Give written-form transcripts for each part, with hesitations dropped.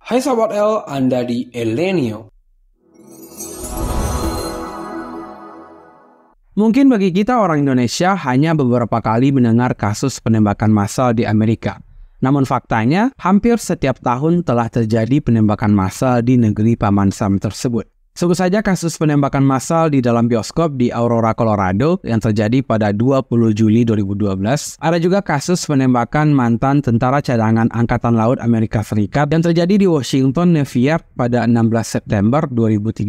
Hai sahabat L, Anda di Elenio. Mungkin bagi kita orang Indonesia hanya beberapa kali mendengar kasus penembakan massal di Amerika. Namun faktanya, hampir setiap tahun telah terjadi penembakan massal di negeri Paman Sam tersebut. Sebut saja kasus penembakan massal di dalam bioskop di Aurora, Colorado yang terjadi pada 20 Juli 2012. Ada juga kasus penembakan mantan tentara cadangan Angkatan Laut Amerika Serikat yang terjadi di Washington, Navy Yard pada 16 September 2013.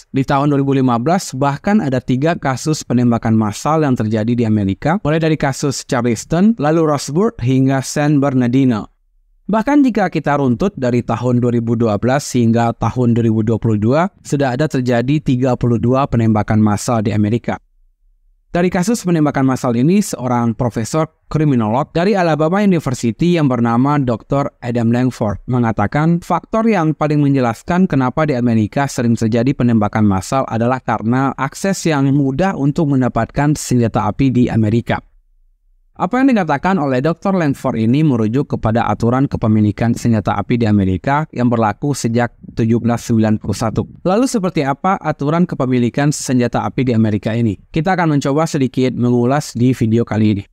Di tahun 2015 bahkan ada 3 kasus penembakan massal yang terjadi di Amerika, mulai dari kasus Charleston, lalu Roseburg hingga San Bernardino. Bahkan jika kita runtut dari tahun 2012 hingga tahun 2022, sudah ada terjadi 32 penembakan massal di Amerika. Dari kasus penembakan massal ini, seorang profesor kriminolog dari Alabama University yang bernama Dr. Adam Langford mengatakan faktor yang paling menjelaskan kenapa di Amerika sering terjadi penembakan massal adalah karena akses yang mudah untuk mendapatkan senjata api di Amerika. Apa yang dikatakan oleh Dr. Langford ini merujuk kepada aturan kepemilikan senjata api di Amerika yang berlaku sejak 1791. Lalu seperti apa aturan kepemilikan senjata api di Amerika ini? Kita akan mencoba sedikit mengulas di video kali ini.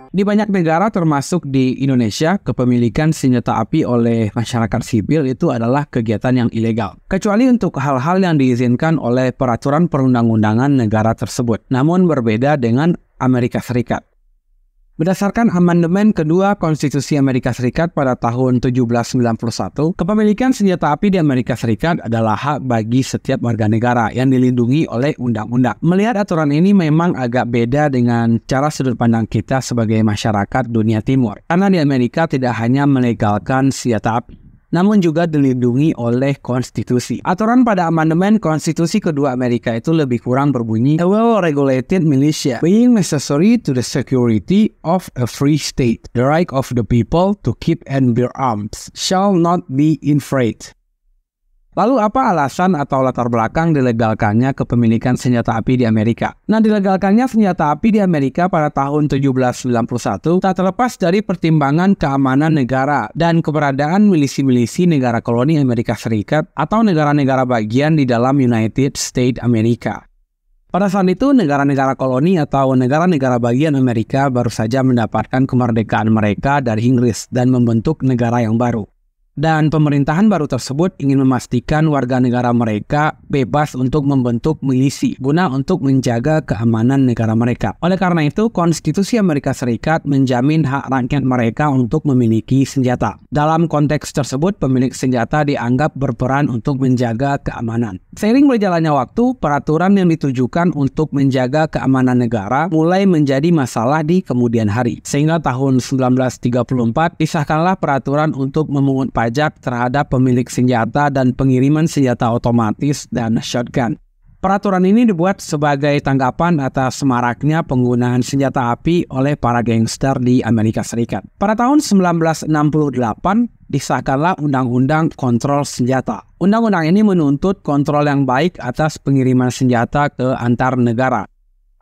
Di banyak negara termasuk di Indonesia, kepemilikan senjata api oleh masyarakat sipil itu adalah kegiatan yang ilegal. Kecuali untuk hal-hal yang diizinkan oleh peraturan perundang-undangan negara tersebut. Namun berbeda dengan Amerika Serikat. Berdasarkan amandemen kedua Konstitusi Amerika Serikat pada tahun 1791, kepemilikan senjata api di Amerika Serikat adalah hak bagi setiap warga negara yang dilindungi oleh undang-undang. Melihat aturan ini memang agak beda dengan cara sudut pandang kita sebagai masyarakat dunia timur. Karena di Amerika tidak hanya melegalkan senjata api, namun juga dilindungi oleh konstitusi. Aturan pada amandemen konstitusi kedua Amerika itu lebih kurang berbunyi, "A well-regulated militia being necessary to the security of a free state. The right of the people to keep and bear arms shall not be infringed." Lalu apa alasan atau latar belakang dilegalkannya kepemilikan senjata api di Amerika? Nah, dilegalkannya senjata api di Amerika pada tahun 1791 tak terlepas dari pertimbangan keamanan negara dan keberadaan milisi-milisi negara koloni Amerika Serikat atau negara-negara bagian di dalam United States Amerika. Pada saat itu, negara-negara koloni atau negara-negara bagian Amerika baru saja mendapatkan kemerdekaan mereka dari Inggris dan membentuk negara yang baru. Dan pemerintahan baru tersebut ingin memastikan warga negara mereka bebas untuk membentuk milisi guna untuk menjaga keamanan negara mereka. Oleh karena itu, Konstitusi Amerika Serikat menjamin hak rakyat mereka untuk memiliki senjata. Dalam konteks tersebut, pemilik senjata dianggap berperan untuk menjaga keamanan. Seiring berjalannya waktu, peraturan yang ditujukan untuk menjaga keamanan negara mulai menjadi masalah di kemudian hari. Sehingga tahun 1934 disahkanlah peraturan untuk memungut pajak terhadap pemilik senjata dan pengiriman senjata otomatis dan shotgun. Peraturan ini dibuat sebagai tanggapan atas maraknya penggunaan senjata api oleh para gangster di Amerika Serikat. Pada tahun 1968 disahkanlah Undang-Undang Kontrol Senjata. Undang-undang ini menuntut kontrol yang baik atas pengiriman senjata ke antar negara.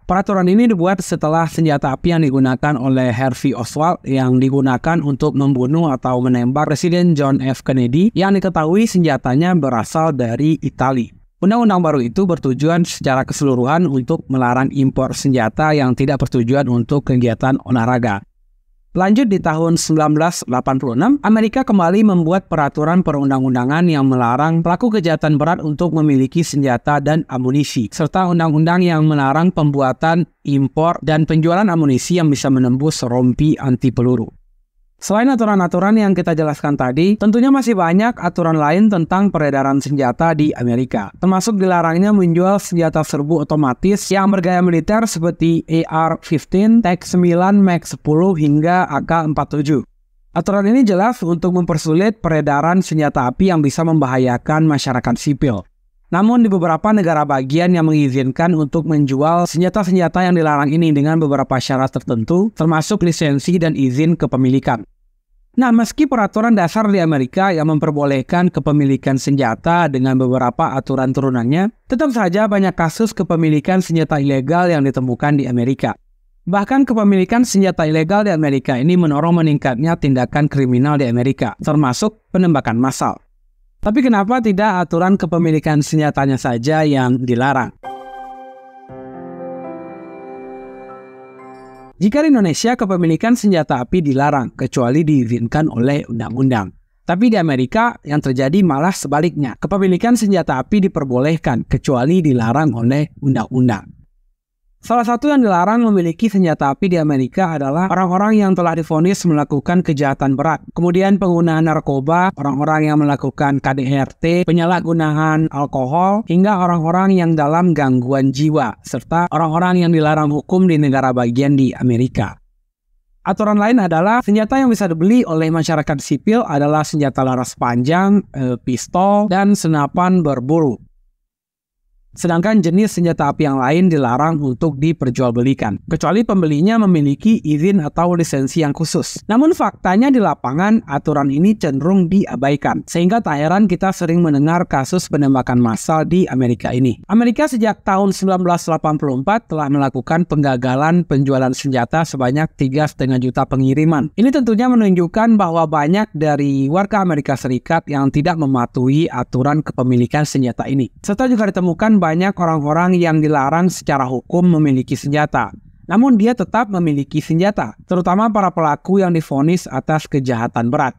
Peraturan ini dibuat setelah senjata api yang digunakan oleh Harvey Oswald yang digunakan untuk membunuh atau menembak Presiden John F. Kennedy yang diketahui senjatanya berasal dari Italia. Undang-undang baru itu bertujuan secara keseluruhan untuk melarang impor senjata yang tidak bertujuan untuk kegiatan olahraga. Lanjut di tahun 1986, Amerika kembali membuat peraturan perundang-undangan yang melarang pelaku kejahatan berat untuk memiliki senjata dan amunisi, serta undang-undang yang melarang pembuatan, impor, dan penjualan amunisi yang bisa menembus rompi anti peluru. Selain aturan-aturan yang kita jelaskan tadi, tentunya masih banyak aturan lain tentang peredaran senjata di Amerika, termasuk dilarangnya menjual senjata serbu otomatis yang bergaya militer seperti AR-15, TAC-9, MAC-10 hingga AK-47. Aturan ini jelas untuk mempersulit peredaran senjata api yang bisa membahayakan masyarakat sipil. Namun di beberapa negara bagian yang mengizinkan untuk menjual senjata-senjata yang dilarang ini dengan beberapa syarat tertentu, termasuk lisensi dan izin kepemilikan. Nah, meski peraturan dasar di Amerika yang memperbolehkan kepemilikan senjata dengan beberapa aturan turunannya, tetap saja banyak kasus kepemilikan senjata ilegal yang ditemukan di Amerika. Bahkan kepemilikan senjata ilegal di Amerika ini mendorong meningkatnya tindakan kriminal di Amerika, termasuk penembakan massal. Tapi kenapa tidak aturan kepemilikan senjatanya saja yang dilarang? Jika di Indonesia kepemilikan senjata api dilarang, kecuali diizinkan oleh undang-undang. Tapi di Amerika yang terjadi malah sebaliknya. Kepemilikan senjata api diperbolehkan, kecuali dilarang oleh undang-undang. Salah satu yang dilarang memiliki senjata api di Amerika adalah orang-orang yang telah divonis melakukan kejahatan berat. Kemudian penggunaan narkoba, orang-orang yang melakukan KDRT, penyalahgunaan alkohol, hingga orang-orang yang dalam gangguan jiwa, serta orang-orang yang dilarang hukum di negara bagian di Amerika. Aturan lain adalah senjata yang bisa dibeli oleh masyarakat sipil adalah senjata laras panjang, pistol, dan senapan berburu. Sedangkan jenis senjata api yang lain dilarang untuk diperjualbelikan, kecuali pembelinya memiliki izin atau lisensi yang khusus. Namun faktanya di lapangan, aturan ini cenderung diabaikan, sehingga tak heran kita sering mendengar kasus penembakan massal di Amerika ini. Amerika sejak tahun 1984 telah melakukan penggagalan penjualan senjata sebanyak 3,5 juta pengiriman. Ini tentunya menunjukkan bahwa banyak dari warga Amerika Serikat yang tidak mematuhi aturan kepemilikan senjata ini. Serta juga ditemukan banyak orang-orang yang dilarang secara hukum memiliki senjata. Namun dia tetap memiliki senjata, terutama para pelaku yang divonis atas kejahatan berat.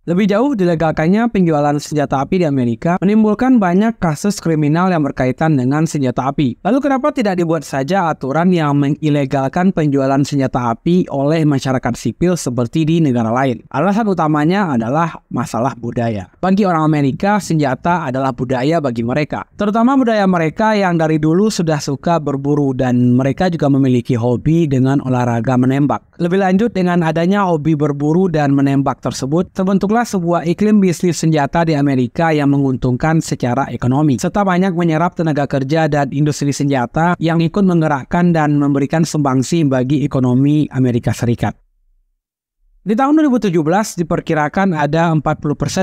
Lebih jauh, dilegalkannya penjualan senjata api di Amerika menimbulkan banyak kasus kriminal yang berkaitan dengan senjata api. Lalu kenapa tidak dibuat saja aturan yang mengilegalkan penjualan senjata api oleh masyarakat sipil seperti di negara lain? Alasan utamanya adalah masalah budaya. Bagi orang Amerika, senjata adalah budaya bagi mereka. Terutama budaya mereka yang dari dulu sudah suka berburu dan mereka juga memiliki hobi dengan olahraga menembak. Lebih lanjut, dengan adanya hobi berburu dan menembak tersebut, terbentuklah sebuah iklim bisnis senjata di Amerika yang menguntungkan secara ekonomi, serta banyak menyerap tenaga kerja dan industri senjata yang ikut menggerakkan dan memberikan sumbangsi bagi ekonomi Amerika Serikat. Di tahun 2017 diperkirakan ada 40%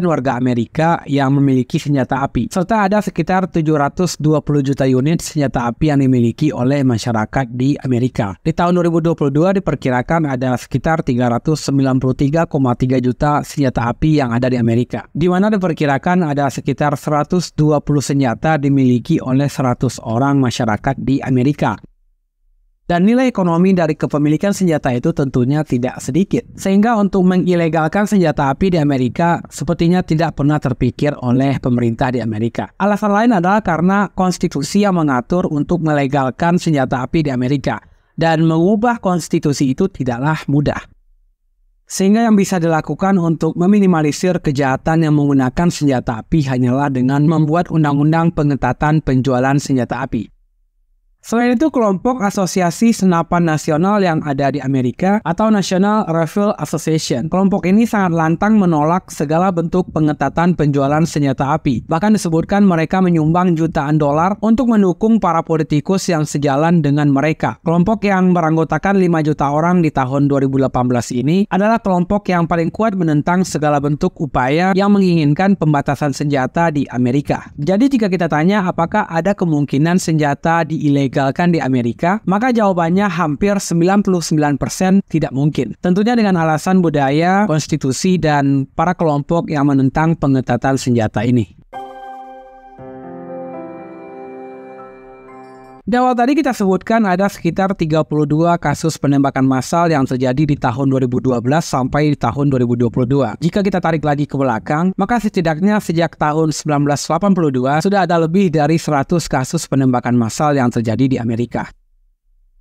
warga Amerika yang memiliki senjata api, serta ada sekitar 720 juta unit senjata api yang dimiliki oleh masyarakat di Amerika. Di tahun 2022 diperkirakan ada sekitar 393,3 juta senjata api yang ada di Amerika, di mana diperkirakan ada sekitar 120 senjata dimiliki oleh 100 orang masyarakat di Amerika. Dan nilai ekonomi dari kepemilikan senjata itu tentunya tidak sedikit. Sehingga untuk mengilegalkan senjata api di Amerika sepertinya tidak pernah terpikir oleh pemerintah di Amerika. Alasan lain adalah karena konstitusi yang mengatur untuk melegalkan senjata api di Amerika. Dan mengubah konstitusi itu tidaklah mudah. Sehingga yang bisa dilakukan untuk meminimalisir kejahatan yang menggunakan senjata api hanyalah dengan membuat undang-undang pengetatan penjualan senjata api. Selain itu, kelompok Asosiasi Senapan Nasional yang ada di Amerika atau National Rifle Association, kelompok ini sangat lantang menolak segala bentuk pengetatan penjualan senjata api. Bahkan disebutkan mereka menyumbang jutaan dolar untuk mendukung para politikus yang sejalan dengan mereka. Kelompok yang beranggotakan 5 juta orang di tahun 2018 ini adalah kelompok yang paling kuat menentang segala bentuk upaya yang menginginkan pembatasan senjata di Amerika. Jadi jika kita tanya apakah ada kemungkinan senjata diilegalkan di Amerika, maka jawabannya hampir 99% tidak mungkin. Tentunya dengan alasan budaya, konstitusi, dan para kelompok yang menentang pengetatan senjata ini. Di awal tadi kita sebutkan ada sekitar 32 kasus penembakan massal yang terjadi di tahun 2012 sampai di tahun 2022. Jika kita tarik lagi ke belakang, maka setidaknya sejak tahun 1982 sudah ada lebih dari 100 kasus penembakan massal yang terjadi di Amerika.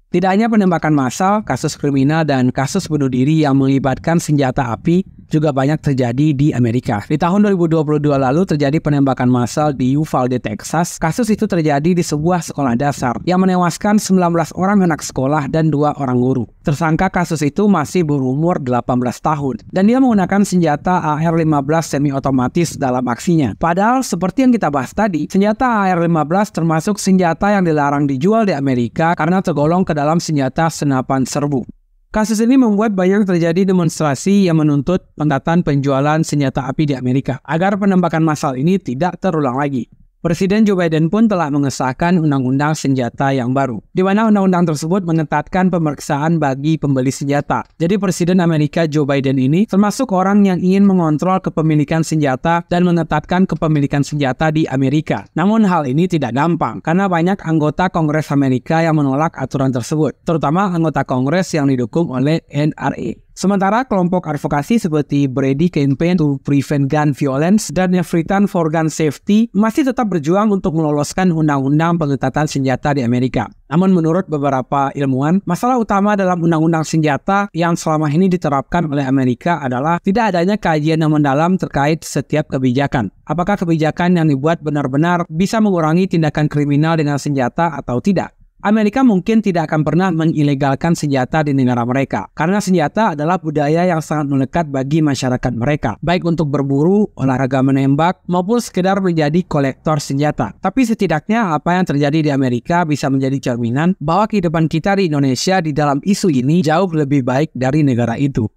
Tidak hanya penembakan massal, kasus kriminal dan kasus bunuh diri yang melibatkan senjata api juga banyak terjadi di Amerika. Di tahun 2022 lalu terjadi penembakan massal di Uvalde, Texas. Kasus itu terjadi di sebuah sekolah dasar yang menewaskan 19 orang anak sekolah dan 2 orang guru. Tersangka kasus itu masih berumur 18 tahun dan dia menggunakan senjata AR-15 semi-otomatis dalam aksinya. Padahal seperti yang kita bahas tadi, senjata AR-15 termasuk senjata yang dilarang dijual di Amerika karena tergolong ke dalam senjata senapan serbu. Kasus ini membuat banyak terjadi demonstrasi yang menuntut pembatasan penjualan senjata api di Amerika agar penembakan massal ini tidak terulang lagi. Presiden Joe Biden pun telah mengesahkan undang-undang senjata yang baru, di mana undang-undang tersebut mengetatkan pemeriksaan bagi pembeli senjata. Jadi Presiden Amerika Joe Biden ini termasuk orang yang ingin mengontrol kepemilikan senjata dan mengetatkan kepemilikan senjata di Amerika. Namun hal ini tidak gampang, karena banyak anggota Kongres Amerika yang menolak aturan tersebut, terutama anggota Kongres yang didukung oleh NRA. Sementara kelompok advokasi seperti Brady Campaign to Prevent Gun Violence dan Freetown for Gun Safety masih tetap berjuang untuk meloloskan undang-undang pengetatan senjata di Amerika. Namun menurut beberapa ilmuwan, masalah utama dalam undang-undang senjata yang selama ini diterapkan oleh Amerika adalah tidak adanya kajian yang mendalam terkait setiap kebijakan. Apakah kebijakan yang dibuat benar-benar bisa mengurangi tindakan kriminal dengan senjata atau tidak? Amerika mungkin tidak akan pernah mengilegalkan senjata di negara mereka, karena senjata adalah budaya yang sangat melekat bagi masyarakat mereka, baik untuk berburu, olahraga menembak, maupun sekedar menjadi kolektor senjata. Tapi setidaknya apa yang terjadi di Amerika bisa menjadi cerminan bahwa kehidupan kita di Indonesia di dalam isu ini jauh lebih baik dari negara itu.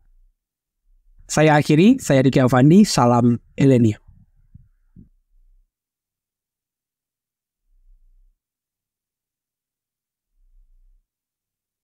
Saya akhiri, saya Diki Avandi, salam Elenia.